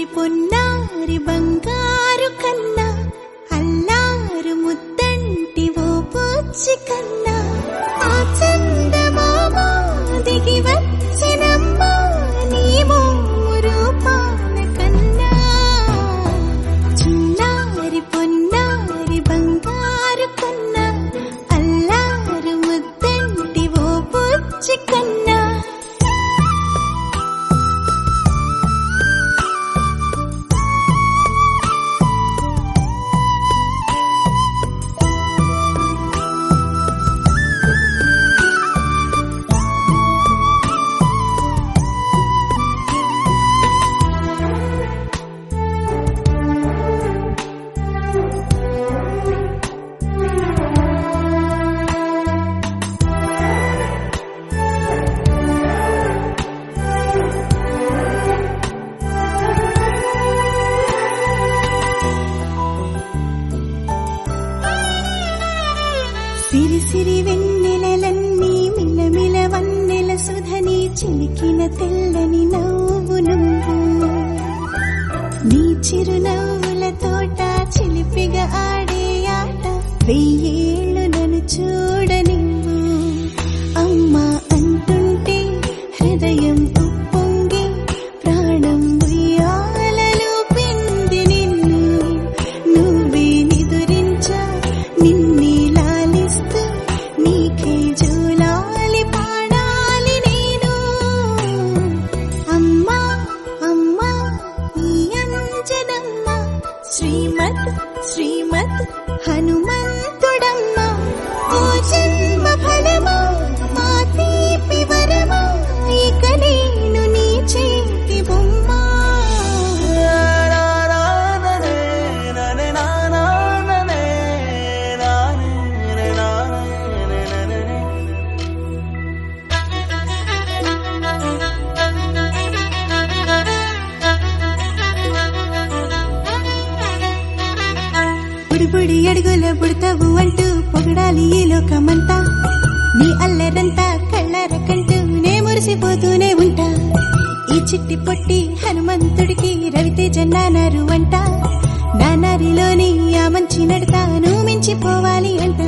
చిన్నారి పొన్నారి బంగారు కన్నా అల్లారు ముద్దంటి ఓ పూచి కన్నా ఆ చందమామ దిగి వచ్చినమ్మా నీ రూపాన కన్నా చిన్నారి పొన్నారి బంగారు కన్నా అల్లారు ముద్దంటి ఓ పూచి కన్నా సిరి సిరి వెన్నెలలన్నీ మిలమిల వన్నెల సుధని చిలికిన తెల్లని నవ్వు నువ్వు నీ చిరునవ్వుల తోట చిలిపిగా ఆడే ఆట వెయ్యేళ్ళు నన్ను చూడనివ్వు అమ్మా అంటుంటే హృదయం ఉప్పొంగి ప్రాణం ఉయ్యాలలో పిండి నిన్ను నువ్వే నిదురించా నిన్నే నీకే జోలాలి పాడాలి నేను అమ్మా అమ్మా ఈ అంజనమ్మ శ్రీమత్ శ్రీమత్ హనుమంతుడమ్మ ఓ జన్మ ఫలమా మా తీపి వరమా ఇక నేను నీ చేతి బొమ్మ బుడి అడుగుల బుడతావు అంటూ పొగడాలి ఈ లోకమంతా నీ అల్లరంతా కళ్ళారకంటూ నే మురిసిపోతూనే ఉంటా ఈ చిట్టి పొట్టి హనుమంతుడికి రవితేజ నానారు అంట నానారిలోని ఆ మంచి నడతా నువ్వు మించిపోవాలి అంట